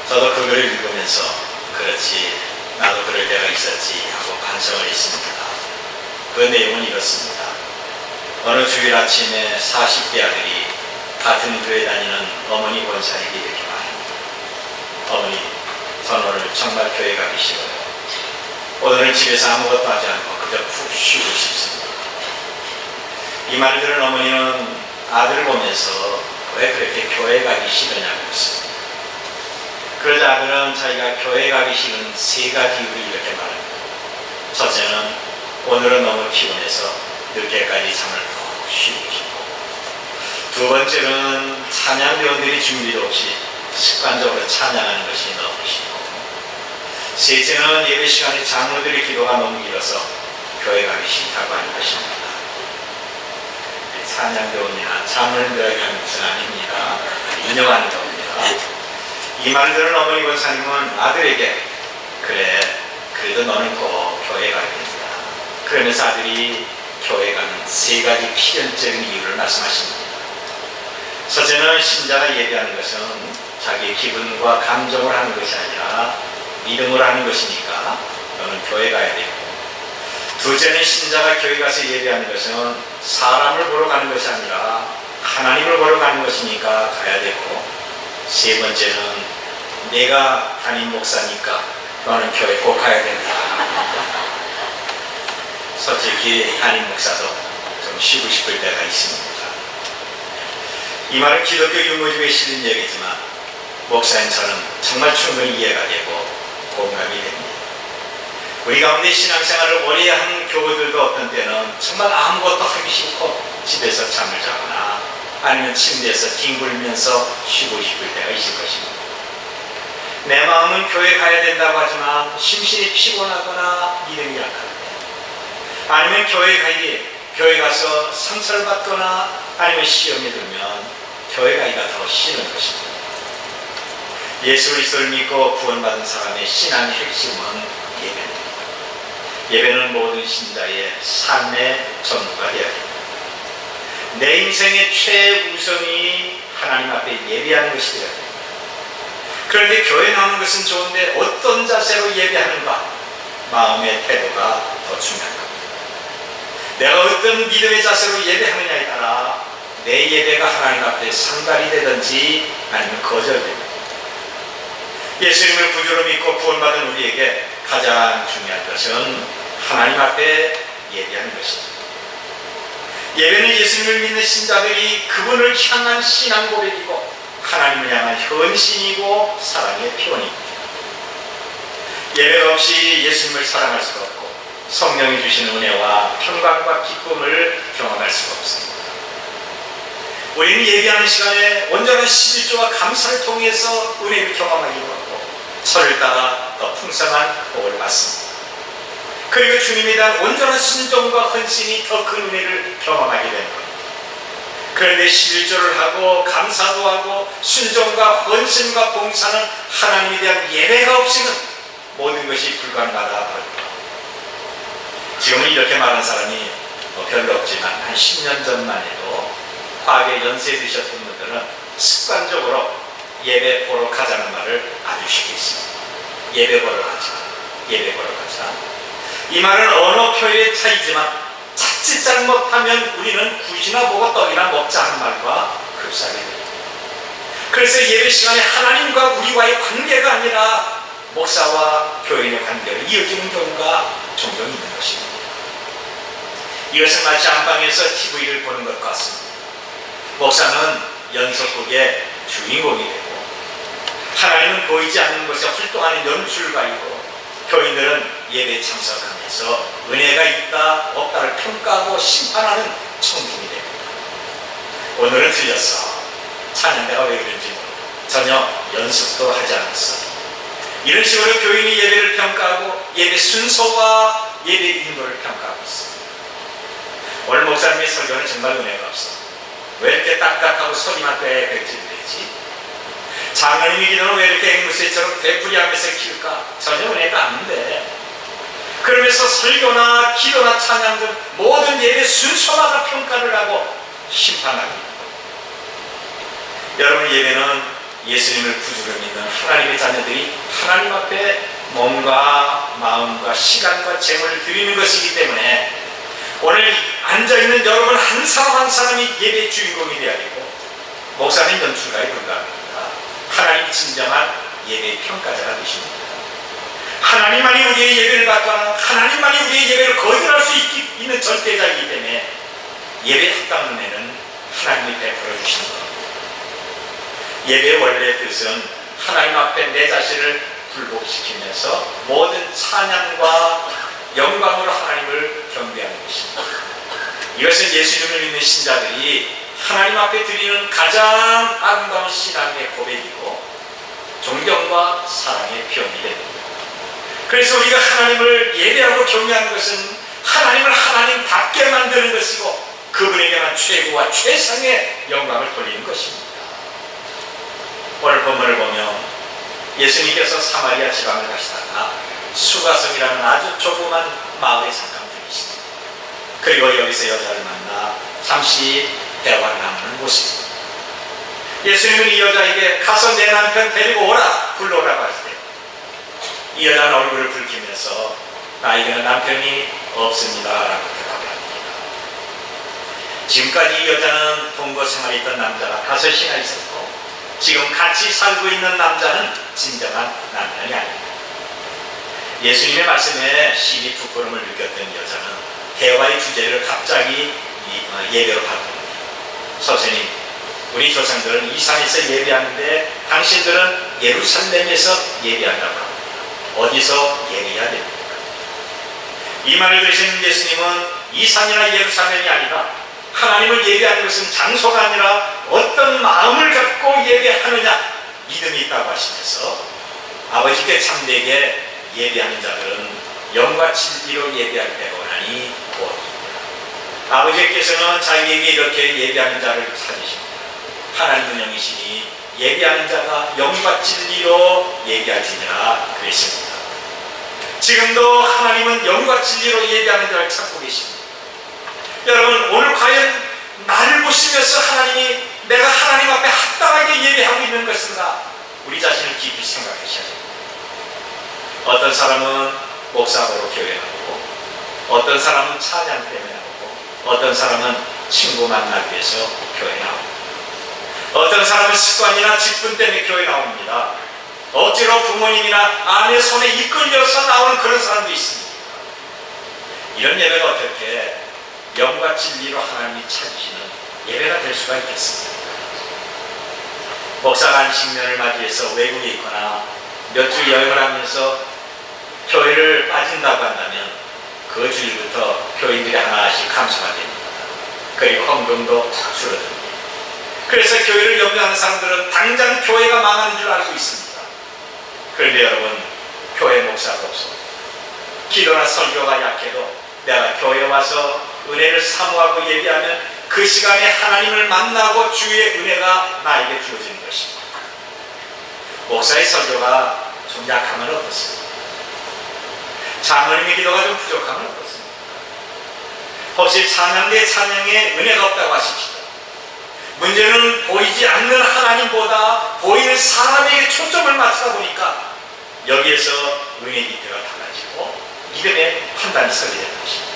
저도 그걸 읽으면서 그렇지, 나도 그럴 때가 있었지 하고 반성을 했습니다. 그 내용은 이렇습니다. 어느 주일 아침에 40대 아들이 같은 교회 다니는 어머니 권사에게 이렇게 말합니다. 어머니, 전 오늘 정말 교회 가기 싫어요. 오늘은 집에서 아무것도 하지 않고 그저 푹 쉬고 싶습니다. 이 말을 들은 어머니는 아들을 보면서 왜 그렇게 교회 가기 싫으냐고 했습니다. 그러자 아들은 자기가 교회 가기 싫은 3가지 이유를 이렇게 말합니다. 첫째는 오늘은 너무 피곤해서 늦게까지 잠을 푹 쉬고 싶고, 두 번째는 찬양대원들이 준비도 없이 습관적으로 찬양하는 것이 너무 싫고, 셋째는 예배 시간에 장로들의 기도가 너무 길어서 교회 가기 싫다고 하는 것입니다. 찬양대원이나 장로들에게 하는 것은 아닙니다. 인정하는 겁니다. 이 말을 들은 어머니 권사님은 아들에게 그래, 그래도 너는 꼭 교회 가야 된다. 그러면서 아들이 교회 가는 3가지 필연적인 이유를 말씀하십니다. 첫째는 신자가 예배하는 것은 자기의 기분과 감정을 하는 것이 아니라 믿음으로 하는 것이니까 너는 교회 가야 되고, 둘째는 신자가 교회 가서 예배하는 것은 사람을 보러 가는 것이 아니라 하나님을 보러 가는 것이니까 가야 되고, 세 번째는 내가 담임 목사니까 너는 교회 꼭 가야 된다. 솔직히 담임 목사도 좀 쉬고 싶을 때가 있습니다. 이 말은 기독교 유모집에 실린 얘기지만 목사인 저는 정말 충분히 이해가 되고 공감이 됩니다. 우리 가운데 신앙생활을 오래 한 교우들도 어떤 때는 정말 아무것도 하기 싫고 집에서 잠을 자거나 아니면 침대에서 뒹굴면서 쉬고 싶을 때가 있을 것입니다. 내 마음은 교회 가야 된다고 하지만 심신이 피곤하거나 믿음이 약할 때, 아니면 교회 가서 상처를 받거나 아니면 시험에 들면 교회 가기가 더 싫은 것입니다. 예수 그리스도를 믿고 구원받은 사람의 신앙의 핵심은 예배입니다. 예배는 모든 신자의 삶의 전부가 되어야 됩니다. 내 인생의 최우선이 하나님 앞에 예배하는 것이 되어야 됩니다. 그런데 교회 나오는 것은 좋은데 어떤 자세로 예배하는가, 마음의 태도가 더 중요한 겁니다. 내가 어떤 믿음의 자세로 예배하느냐에 따라 내 예배가 하나님 앞에 상달이 되든지 아니면 거절됩니다. 예수님을 구주로 믿고 구원받은 우리에게 가장 중요한 것은 하나님 앞에 예배하는 것입니다. 예배는 예수님을 믿는 신자들이 그분을 향한 신앙 고백이고 하나님을 향한 헌신이고 사랑의 표현입니다. 예배가 없이 예수님을 사랑할 수가 없고 성령이 주시는 은혜와 평강과 기쁨을 경험할 수가 없습니다. 우리는 예배하는 시간에 온전한 11조와 감사를 통해서 은혜를 경험하기도 하고 설을 따라 더 풍성한 복을 받습니다. 그리고 주님에 대한 온전한 순종과 헌신이 더 큰 은혜를 경험하게 되는 겁니다. 그런데 11조를 하고 감사도 하고 순종과 헌신과 봉사는 하나님에 대한 예배가 없이는 모든 것이 불가능하다 그럽니다. 지금은 이렇게 말한 사람이 별로 없지만 한 10년 전만 해도 과거에 연세 드셨던 분들은 습관적으로 예배 보러 가자는 말을 아주 쉽게 했습니다. 예배 보러 가자, 예배 보러 가자. 이 말은 언어 표현의 차이지만 자칫 잘못하면 우리는 굿이나 보고 떡이나 먹자 하는 말과 흡사하게 됩니다. 그래서 예배 시간에 하나님과 우리와의 관계가 아니라 목사와 교인의 관계로 이어지는 경우가 종종 있는 것입니다. 이것은 마치 안방에서 TV를 보는 것 같습니다. 목사는 연속극의 주인공이 되고 하나님은 보이지 않는 곳에 활동하는 연출가이고 교인들은 예배에 참석하면서 은혜가 있다 없다를 평가하고 심판하는 청중이 됩니다. 오늘은 틀렸어. 찬양대가 왜 그런지 모르고 전혀 연습도 하지 않았어. 이런 식으로 교인이 예배를 평가하고 예배 순서와 예배 인도를 평가하고 있습니다. 오늘 목사님의 설교는 정말 은혜가 없어. 왜 이렇게 딱딱하고 소리만 빽빽질되지? 장로님이 기도는 왜 이렇게 앵무새처럼 되풀이하면서 키울까? 전혀 은혜가 안 돼. 그러면서 설교나 기도나 찬양 등 모든 예배 순서마다 평가를 하고 심판합니다. 여러분, 예배는 예수님을 구주로 믿는 하나님의 자녀들이 하나님 앞에 몸과 마음과 시간과 재물을 드리는 것이기 때문에 오늘 앉아있는 여러분 한 사람 한 사람이 예배의 주인공이 되어야 되고, 목사는 연출가에 불과합니다. 하나님이 진정한 예배의 평가자가 되십니다. 하나님만이 우리의 예배를 받거나 하나님만이 우리의 예배를 거절할 수 있는 절대자이기 때문에 예배 합당 은혜는 하나님이 베풀어 주시는 겁니다. 예배의 원래 뜻은 하나님 앞에 내 자신을 굴복시키면서 모든 찬양과 영광으로 하나님을 경배하는 것입니다. 이것은 예수님을 믿는 신자들이 하나님 앞에 드리는 가장 아름다운 신앙의 고백이고 존경과 사랑의 표현이 됩니다. 그래서 우리가 하나님을 예배하고 경배하는 것은 하나님을 하나님답게 만드는 것이고 그분에게만 최고와 최상의 영광을 돌리는 것입니다. 오늘 본문을 보면 예수님께서 사마리아 지방을 가시다가 수가성이라는 아주 조그만 마을에 잠깐 들리십니다. 그리고 여기서 여자를 만나 잠시 대화를 나누는 모습입니다. 예수님은 이 여자에게 가서 내 남편 데리고 오라, 불러오라고 하실 때 이 여자는 얼굴을 붉히면서 나에게는 남편이 없습니다 라고 대답합니다. 지금까지 이 여자는 동거 생활에 있던 남자가 5이나 있었고 지금 같이 살고 있는 남자는 진정한 남편이 아닙니다. 예수님의 말씀에 심히 부끄러움을 느꼈던 여자는 대화의 주제를 갑자기 예배로 바꿉니다. 선생님, 우리 조상들은 이 산에서 예배하는데 당신들은 예루살렘에서 예배한다고 합니다. 어디서 예배해야 됩니까? 이 말을 들으신 예수님은 이 산이나 예루살렘이 아니라 하나님을 예배하는 것은 장소가 아니라 어떤 마음을 갖고 예배하느냐, 믿음이 있다고 하시면서 아버지께 참되게 예배하는 자들은 영과 진리로 예배할 때가 오나니 곧 아버지께서는 자기에게 이렇게 예배하는 자를 찾으십니다. 하나님은 영이시니 예배하는 자가 영과 진리로 예배할지니라 그랬습니다. 지금도 하나님은 영과 진리로 예배하는 자를 찾고 계십니다. 여러분, 오늘 과연 나를 보시면서 하나님이 내가 하나님 앞에 합당하게 예배하고 있는 것인가, 우리 자신을 깊이 생각하셔야 됩니다. 어떤 사람은 목사 보러 교회 가고, 어떤 사람은 찬양 때문에 나오고, 어떤 사람은 친구 만나기 위해서 교회 나오고, 어떤 사람은 습관이나 직분 때문에 교회 나옵니다. 억지로 부모님이나 아내 손에 이끌려서 나오는 그런 사람도 있습니다. 이런 예배가 어떻게 영과 진리로 하나님이 찾으시는 예배가 될 수가 있겠습니까? 목사가 안식년을 맞이해서 외국에 있거나 몇 주 여행을 하면서 교회를 빠진다고 한다면 그 주일부터 교인들이 하나씩 감소가 됩니다. 그리고 헌금도 줄어듭니다. 그래서 교회를 염려하는 사람들은 당장 교회가 망하는 줄 알고 있습니다. 그런데 여러분, 교회 목사가 없어 기도나 설교가 약해도 내가 교회에 와서 은혜를 사모하고 예배하면 그 시간에 하나님을 만나고 주의 은혜가 나에게 주어지는 것입니다. 목사의 설교가 좀 약하면 어떻습니까? 장로님의 기도가 좀 부족하면 어떻습니까? 혹시 찬양대 찬양에 은혜가 없다고 하십시오. 문제는 보이지 않는 하나님보다 보이는 사람에게 초점을 맞추다 보니까 여기에서 은혜 기대가 달라지고 믿음의 판단이 서게 되는 것입니다.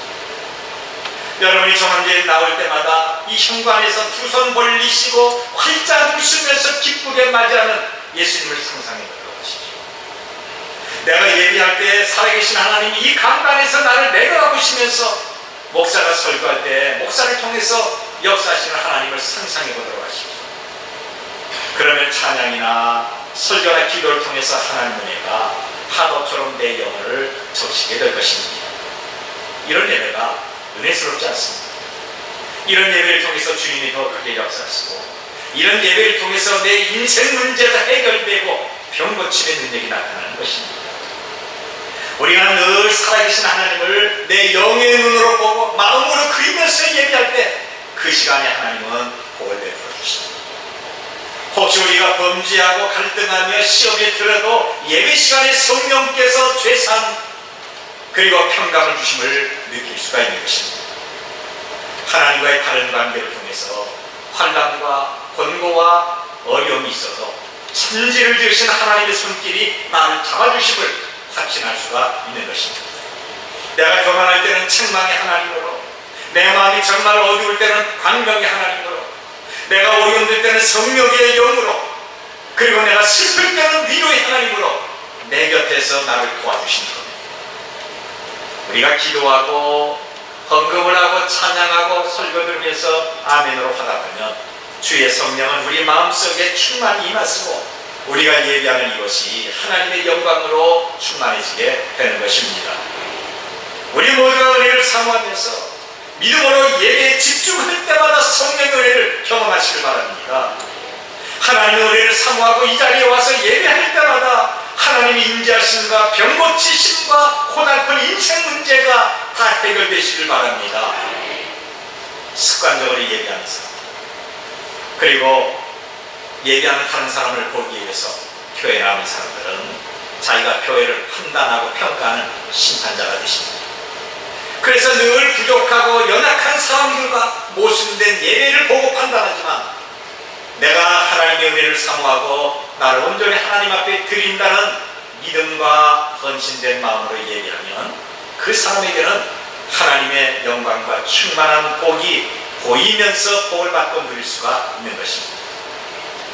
여러분이 정한제에 나올 때마다 이 현관에서 두 손 벌리시고 활짝 웃으면서 기쁘게 맞이하는 예수님을 상상해 보도록 하십시오. 내가 예비할 때 살아계신 하나님이 이 강단에서 나를 내려다보시면서 목사가 설교할 때 목사를 통해서 역사하시는 하나님을 상상해 보도록 하십시오. 그러면 찬양이나 설교나 기도를 통해서 하나님 은혜가 파도처럼 내 영혼을 적시게 될 것입니다. 이런 예배가 은혜스럽지 않습니다. 이런 예배를 통해서 주님이 더 크게 역사하시고, 이런 예배를 통해서 내 인생 문제가 해결되고 병 고침의 능력이 나타나는 것입니다. 우리가 늘 살아계신 하나님을 내 영의 눈으로 보고 마음으로 그리면서 예배할 때 그 시간에 하나님은 복을 베풀어 주십니다. 혹시 우리가 범죄하고 갈등하며 시험에 들어도 예배 시간에 성령께서 죄상 그리고 평강을 주심을 느낄 수가 있는 것입니다. 하나님과의 바른 관계를 통해서 환난과 권고와 어려움이 있어도 천지를 지으신 하나님의 손길이 나를 잡아주심을 확신할 수가 있는 것입니다. 내가 교만할 때는 책망의 하나님으로, 내 마음이 정말 어두울 때는 광명의 하나님으로, 내가 오염될 때는 성령의 영으로, 그리고 내가 슬플 때는 위로의 하나님으로 내 곁에서 나를 도와주시는 겁니다. 우리가 기도하고 헌금을 하고 찬양하고 설교 들으면서 아멘으로 하다 보면 주의 성령은 우리 마음속에 충만히 임하시고 우리가 예배하는 이것이 하나님의 영광으로 충만해지게 되는 것입니다. 우리 모두가 은혜를 사모하면서 믿음으로 예배에 집중할 때마다 성령의 은혜를 경험하시길 바랍니다. 하나님의 은혜를 사모하고 이 자리에 와서 예배할 때마다 하나님의 임재하심과 병 고치심과 고달픈 인생 문제가 다 해결되시길 바랍니다. 습관적으로 예배하는 사람, 그리고 예배하는 다른 사람을 보기 위해서 교회에 나오는 사람들은 자기가 교회를 판단하고 평가하는 심판자가 되십니다. 그래서 늘 부족하고 연약한 사람들과 모순된 예배를 보고 판단하지만 내가 하나님의 은혜를 사모하고 나를 온전히 하나님 앞에 드린다는 믿음과 헌신된 마음으로 예배하면 그 사람에게는 하나님의 영광과 충만한 복이 보이면서 복을 받고 누릴 수가 있는 것입니다.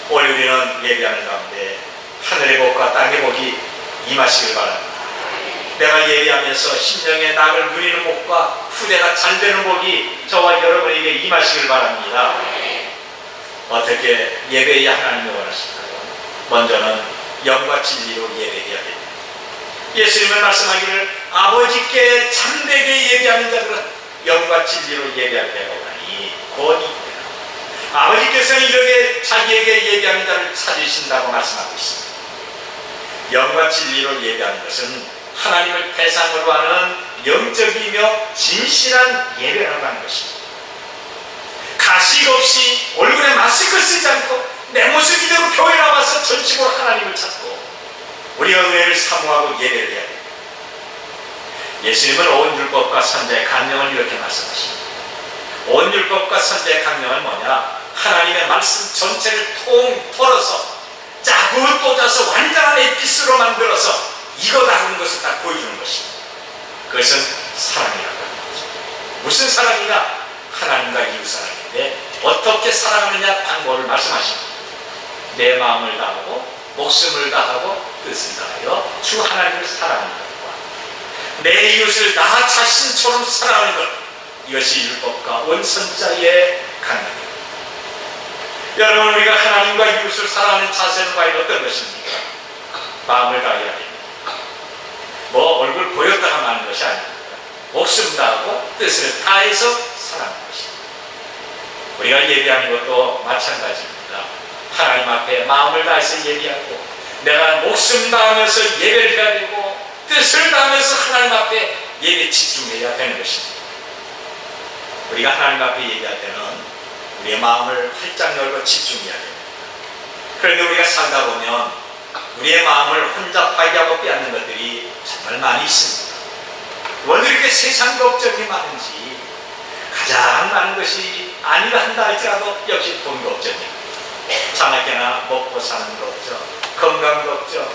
오늘 우리는 예배하는 가운데 하늘의 복과 땅의 복이 임하시길 바랍니다. 내가 예배하면서 심령의 낙을 누리는 복과 후대가 잘 되는 복이 저와 여러분에게 임하시길 바랍니다. 어떻게 예배해야 하나님이 원하실까요? 먼저는 영과 진리로 예배해야 됩니다. 예수님은 말씀하기를 아버지께 참되게 예배하는 자들은 영과 진리로 예배할 때가 오나니 곧 이때라. 아버지께서는 이렇게 자기에게 예배하는 자를 찾으신다고 말씀하고 있습니다. 영과 진리로 예배하는 것은 하나님을 대상으로 하는 영적이며 진실한 예배라고 하는 것입니다. 가식 없이 얼굴에 마스크 쓰지 않고 내 모습 이대로 교회 나와서 전심으로 하나님을 찾고 우리가 은혜를 사모하고 예배를 해야 됩니다. 예수님은 온 율법과 선자의 강령을 이렇게 말씀하십니다. 온 율법과 선자의 강령은 뭐냐? 하나님의 말씀 전체를 통 털어서 짜고 꽂아서 완전한 에피스로 만들어서 이거다 하는 것을 다 보여주는 것입니다. 그것은 사랑이라고 하는 거죠. 무슨 사랑이냐? 하나님과 이웃 사랑인데 어떻게 사랑하느냐 방법을 말씀하십니다. 내 마음을 다하고 목숨을 다하고 뜻을 다하여 주 하나님을 사랑하는 것과 내 이웃을 나 자신처럼 사랑하는 것, 이것이 율법과 원선자의 강령입니다. 여러분, 우리가 하나님과 이웃을 사랑하는 자세는 과연 어떤 것입니까? 마음을 다해야 됩니다. 뭐 얼굴 보였다가 마는 것이 아닙니다. 목숨 다하고 뜻을 다해서 사랑하는 것입니다. 우리가 예배하는 것도 마찬가지입니다. 하나님 앞에 마음을 다해서 예배하고 내가 목숨 다하면서 예배를 해야 되고 뜻을 다하면서 하나님 앞에 예배에 집중해야 되는 것입니다. 우리가 하나님 앞에 예배할 때는 우리의 마음을 활짝 열고 집중해야 됩니다. 그런데 우리가 살다 보면 우리의 마음을 혼자 발견하고 빼앗는 것들이 정말 많이 있습니다. 왜 이렇게 세상 걱정이 많은지 가장 많은 것이 아니라 한다 할지라도 역시 돈 걱정입니다. 자녀나 먹고 사는 걱정, 건강 걱정,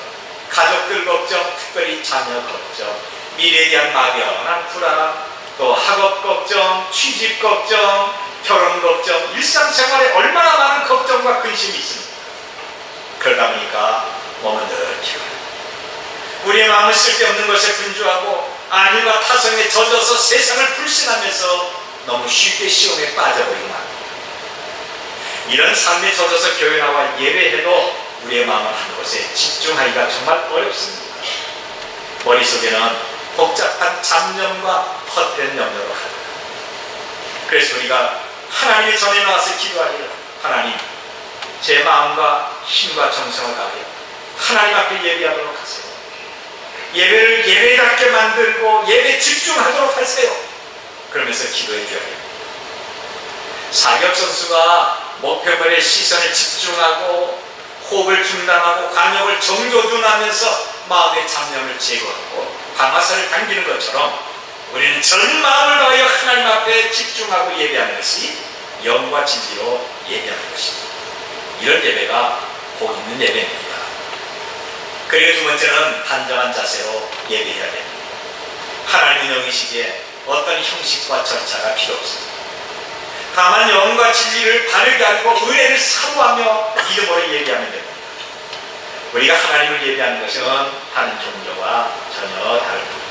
가족들 걱정, 특별히 자녀 걱정, 미래에 대한 막연한 불안, 또 학업 걱정, 취직 걱정, 결혼 걱정, 일상생활에 얼마나 많은 걱정과 근심이 있습니다. 그러다 보니까 몸은 늘 피곤해요. 우리의 마음은 쓸데없는 것에 분주하고 안위와 타성에 젖어서 세상을 불신하면서 너무 쉽게 시험에 빠져버리고 맙니다. 이런 삶에 젖어서 교회 나와 예배해도 우리의 마음은 한 곳에 집중하기가 정말 어렵습니다. 머릿속에는 복잡한 잡념과 헛된 염려로 가득합니다. 그래서 우리가 하나님의 전에 나와서 기도하기를, 하나님, 제 마음과 힘과 정성을 다하여 하나님 앞에 예배하도록 하세요. 예배를 예배답게 만들고 예배에 집중하도록 하세요. 그러면서 기도해 줘야 됩니다. 사격 선수가 목표물에 시선을 집중하고 호흡을 중단하고 간역을 정조준하면서 마음의 잡념을 제거하고 방아쇠를 당기는 것처럼 우리는 전 마음을 다하여 하나님 앞에 집중하고 예배하는 것이 영과 진리로 예배하는 것입니다. 이런 예배가 복 있는 예배입니다. 그리고 두 번째는 단정한 자세로 예배해야 됩니다. 하나님은 영이시기에 어떤 형식과 절차가 필요 없습니다. 다만 영과 진리를 바르게 알고 은혜를 사모하며 믿음으로 예배하면 됩니다. 우리가 하나님을 예배하는 것은 다른 종교와 전혀 다릅니다.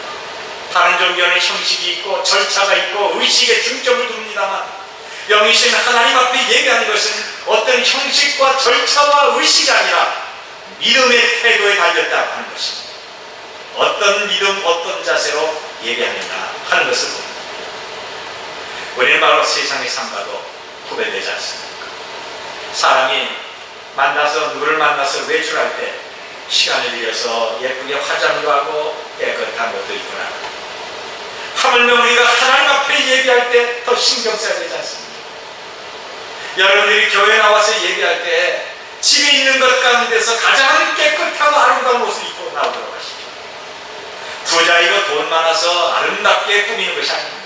다른 종교는 형식이 있고 절차가 있고 의식에 중점을 둡니다만 영이신 하나님 앞에 예배하는 것은 어떤 형식과 절차와 의식이 아니라 믿음의 태도에 달렸다고 하는 것입니다. 어떤 믿음, 어떤 자세로 예배하느냐 하는 것을 봅니다. 우리는 바로 세상의 삶과도 구별되지 않습니까? 사람이 누구를 만나서 외출할 때 시간을 들여서 예쁘게 화장도 하고 깨끗한 옷도 입고 나가고, 하물며 우리가 하나님 앞에 예배할 때 더 신경 써야 되지 않습니까? 여러분들이 교회 나와서 예배할 때 집에 있는 것 가운데서 가장 깨끗하고 아름다운 옷을 입고 나오도록 하십시오. 부자이고 돈 많아서 아름답게 꾸미는 것이 아닙니다.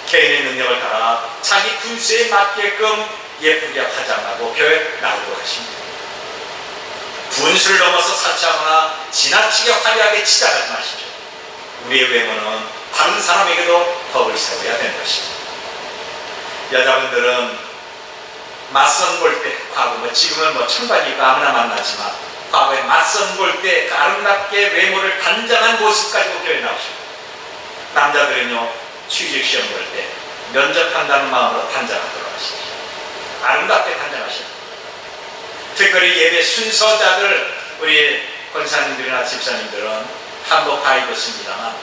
개인의 능력을 따라 자기 분수에 맞게끔 예쁘게 화장하고 교회 나오도록 하십니다. 분수를 넘어서 사치하거나 지나치게 화려하게 치장하지 마십시오. 우리의 외모는 다른 사람에게도 덕을 세워야 되는 것입니다. 여자분들은 맞선 볼 때, 과거 지금은 청바지 입고 아무나 만나지만 과거에 맞선 볼 때 아름답게 외모를 단정한 모습 가지고 교회 나오십니다. 남자들은요, 취직시험 볼 때 면접한다는 마음으로 단정하도록 하십시오. 아름답게 단정하십시오. 특별히 예배 순서자들, 우리 권사님들이나 집사님들은 한복 다 입었습니다만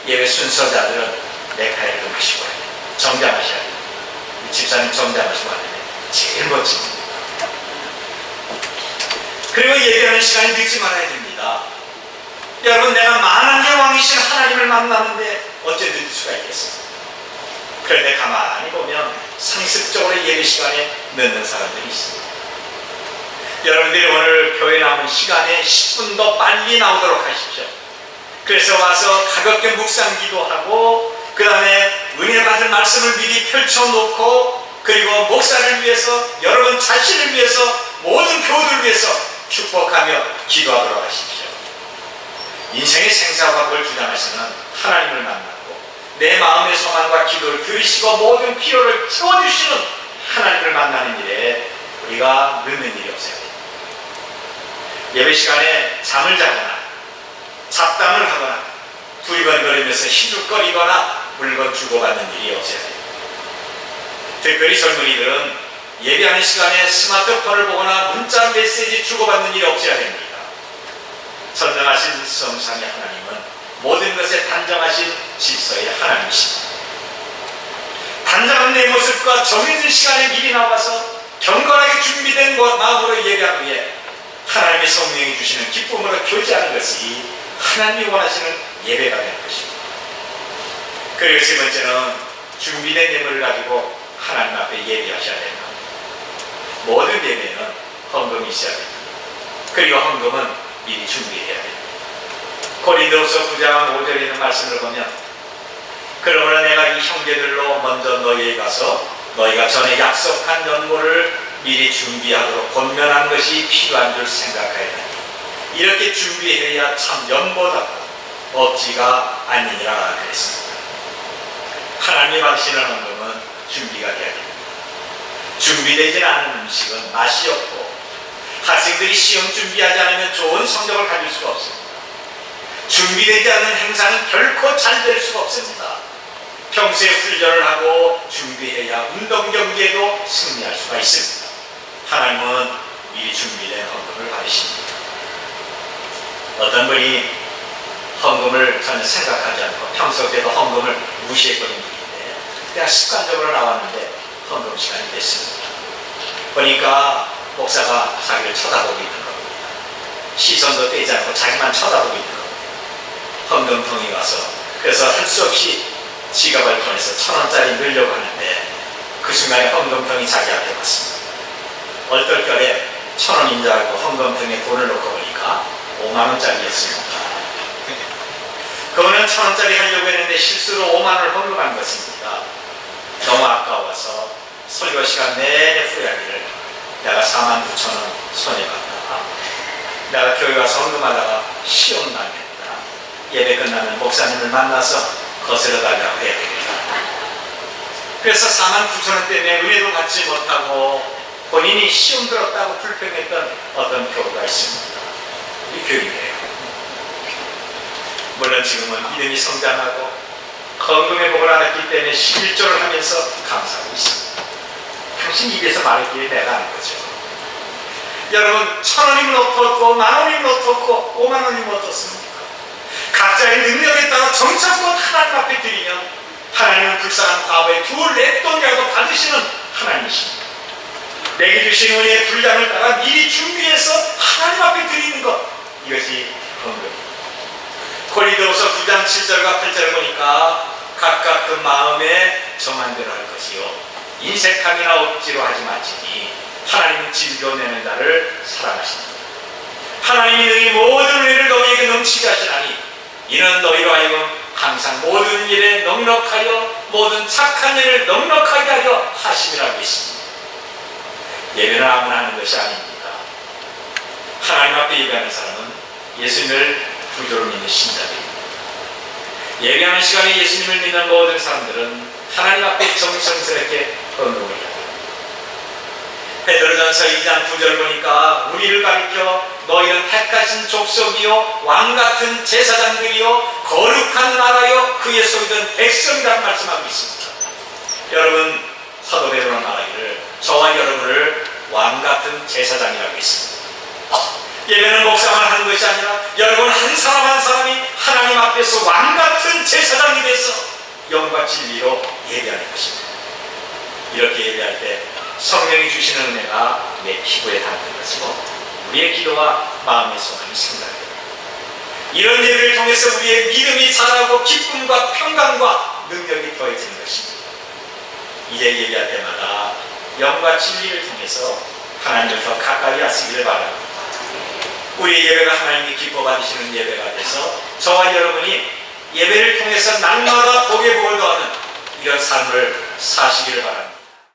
예배 순서자들은 넥타이를 좀 하시고 해요. 정장하셔야 돼요. 집사님 정장하시고 하면 제일 멋집니다. 그리고 예배하는 시간이 늦지 말아야 됩니다. 여러분, 내가 만왕의 왕이신 하나님을 만나는데 어째 늦을 수가 있겠습니까? 그런데 가만히 보면 상습적으로 예배 시간에 늦는 사람들이 있습니다. 여러분들이 오늘 교회 나오는 시간에 10분 더 빨리 나오도록 하십시오. 그래서 와서 가볍게 묵상 기도하고 그 다음에 은혜 받은 말씀을 미리 펼쳐놓고 그리고 목사를 위해서, 여러분 자신을 위해서, 모든 교우들을 위해서 축복하며 기도하도록 하십시오. 인생의 생사화복을 주장하시는 하나님을 만나고 내 마음의 소망과 기도를 들으시고 모든 필요를 채워주시는 하나님을 만나는 일에 우리가 늦는 일이 없어야 됩니다. 예배 시간에 잠을 자거나 잡담을 하거나 두리번거리면서 희죽거리거나 물건 주고받는 일이 없어야 됩니다. 특별히 젊은이들은 예배하는 시간에 스마트폰을 보거나 문자 메시지 주고받는 일이 없어야 됩니다. 선정하신 성삼위 하나님은 모든 것에 단정하신 질서의 하나님이십니다. 단정한 내 모습과 정해진 시간에 미리 나와서 경건하게 준비된 마음으로 예배하기 위해 하나님의 성령이 주시는 기쁨으로 교제하는 것이 하나님이 원하시는 예배가 되는 것입니다. 그리고 세 번째는 준비된 예물을 가지고 하나님 앞에 예배하셔야 됩니다. 모든 예배는 헌금이 있어야 됩니다. 그리고 헌금은 미리 준비해야 됩니다. 고린도후서 9장 5절에 있는 말씀을 보면 그러므로 내가 이 형제들로 먼저 너희에 가서 너희가 전에 약속한 연고를 미리 준비하도록 권면한 것이 필요한 줄 생각하였나니 이렇게 준비해야 참 연보답고 없지가 아니니라 그랬습니다. 하나님이 받으시는 헌금은 준비가 돼야 됩니다. 준비되지 않은 음식은 맛이 없고 학생들이 시험 준비하지 않으면 좋은 성적을 가질 수가 없습니다. 준비되지 않은 행사는 결코 잘 될 수가 없습니다. 평소에 훈련을 하고 준비해야 운동 경기에도 승리할 수가 있습니다. 하나님은 미리 준비된 헌금을 받으십니다. 어떤 분이 헌금을 전혀 생각하지 않고 평소에도 헌금을 무시했던 분인데 그냥 습관적으로 나왔는데 헌금 시간이 됐습니다. 보니까 목사가 자기를 쳐다보고 있는 겁니다. 시선도 떼지 않고 자기만 쳐다보고 있는 겁니다. 헌금통이 와서 그래서 할 수 없이 지갑을 꺼내서 1,000원짜리 넣으려고 하는데 그 순간에 헌금통이 자기 앞에 왔습니다. 얼떨결에 1,000원인 줄 알고 헌금통에 돈을 넣고 보니까 5만원짜리였습니다. 그거는 1,000원짜리 하려고 했는데 실수로 5만원을 헌금한 것입니다. 너무 아까워서 설교 시간 내내 후회하기를 내가 49,000원 손해봤다. 내가 교회 와서 헌금하다가 시험 당했다. 예배 끝나면 목사님을 만나서 거스러 달라고 해야 되겠다. 그래서 49,000원 때문에 은혜도 받지 못하고 본인이 시험 들었다고 불평했던 어떤 교우가 있습니다. 이 교육이에요. 물론 지금은 믿음이 성장하고 헌금의 복을 알았기 때문에 11조를 하면서 감사하고 있습니다. 당신 입에서 말했기에 내가 아는 거죠. 여러분, 1,000원이면 어떻고 10,000원이면 어떻고 50,000원이면 어떻습니까? 각자의 능력에 따라 정성껏 하나님 앞에 드리면 하나님은 불쌍한 과부의 $2-4이라도 받으시는 하나님이십니다. 내게 주신 은혜의 분량을 따라 미리 준비해서 하나님 앞에 드리는 것, 이것이 헌금입니다. 고린도후서 9장 7절과 8절을 보니까 각각 그 마음에 정한 대로 할 것이요 인색함이나 억지로 하지 마시니 하나님은 진도내는 자를 사랑하십니다. 하나님이 너희 모든 은혜를 너희에게 넘치게 하시나니 이는 너희로 하여금 항상 모든 일에 넉넉하여 모든 착한 일을 넉넉하게 하려 하심이라고 했습니다. 예배는 아무나 하는 것이 아닙니다. 하나님 앞에 예배하는 사람은 예수님을 구조로 믿는 신자들입니다. 예배하는 시간에 예수님을 믿는 모든 사람들은 하나님 앞에 정성스럽게 헌금을 합니다. 베드로전서 2장 9절 보니까 우리를 가리켜 너희는 택하신 족속이요 왕같은 제사장들이요 거룩한 나라요 그의 소유된 백성이라는 말씀하고 있습니다. 여러분, 사도 베드로는 말하기를 저와 여러분을 왕같은 제사장이라고 했습니다. 예배는 목사만 하는 것이 아니라 여러분 한 사람 한 사람이 하나님 앞에서 왕같은 제사장이 돼서 영과 진리로 예배하는 것입니다. 이렇게 예배할 때 성령이 주시는 은혜가 내 피부에 닿는 것이고 우리의 기도와 마음의 소망이 생각됩니다. 이런 예배를 통해서 우리의 믿음이 자라고 기쁨과 평강과 능력이 더해지는 것입니다. 이제 예배할 때마다 영과 진리를 통해서 하나님을 더 가까이 하시기를 바랍니다. 우리의 예배가 하나님이 기뻐 받으시는 예배가 돼서 저와 여러분이 예배를 통해서 날마다 복의 복을 더하는 이런 삶을 사시기를 바랍니다.